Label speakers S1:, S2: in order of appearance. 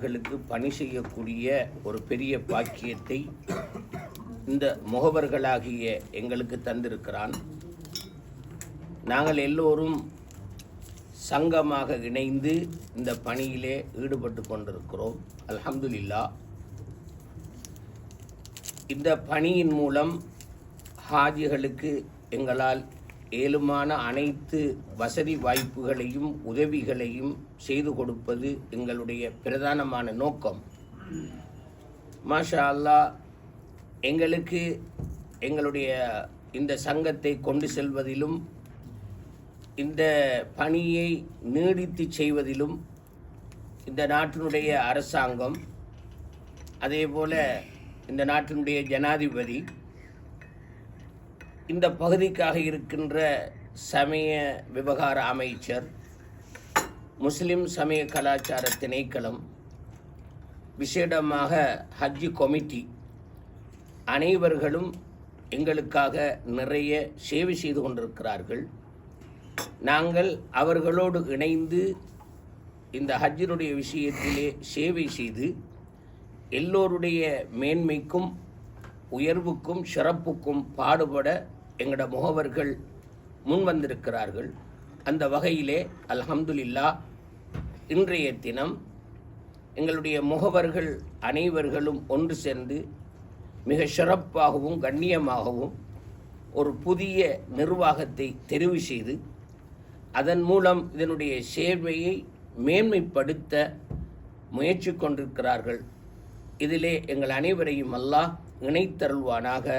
S1: அடியார்களுக்கு பணி செய்யக்கூடிய ஒரு பெரிய பாக்கியத்தை இந்த முகவர்களாகிய எங்களுக்கு தந்திருக்கிறான். நாங்கள் எல்லோரும் சங்கமாக இணைந்து இந்த பணியிலே ஈடுபட்டு கொண்டிருக்கிறோம். அல்ஹம்துலில்லாஹ். இந்த பணியின் மூலம் ஹாஜிகளுக்கு எங்களால் ஏழுமான அனைத்து வசதி வாய்ப்புகளையும் உதவிகளையும் செய்து கொடுப்பது எங்களுடைய பிரதானமான நோக்கம். மாஷா அல்லாஹ், எங்களுக்கு எங்களுடைய இந்த சங்கத்தை கொண்டு செல்வதிலும் இந்த பணியை நீடித்து செய்வதிலும் இந்த நாட்டினுடைய அரசாங்கம், அதேபோல இந்த நாட்டினுடைய ஜனாதிபதி, இந்த பகுதிக்காக இருக்கின்ற சமய விவகார அமைச்சர், முஸ்லிம் சமய கலாச்சார திணைக்களம், விசேடமாக ஹஜ் கமிட்டி அனைவர்களும் எங்களுக்காக நிறைய சேவை செய்து கொண்டிருக்கிறார்கள். நாங்கள் அவர்களோடு இணைந்து இந்த ஹஜ்ஜினுடைய விஷயத்திலே சேவை செய்து எல்லோருடைய மேன்மைக்கும் உயர்வுக்கும் சிறப்புக்கும் பாடுபட எங்களோட முகவர்கள் முன் வந்திருக்கிறார்கள். அந்த வகையிலே அல்ஹம்துலில்லாஹ், இன்றைய தினம் எங்களுடைய முகவர்கள் அனைவர்களும் ஒன்று சேர்ந்து மிக சிறப்பாகவும் கண்ணியமாகவும் ஒரு புதிய நிர்வாகத்தை தெரிவு செய்து அதன் மூலம் இதனுடைய சேவையை மேன்மைப்படுத்த முயற்சி கொண்டிருக்கிறார்கள். இதிலே எங்கள் அனைவரையும் அல்லாஹ் இணைத்தருள்வானாக.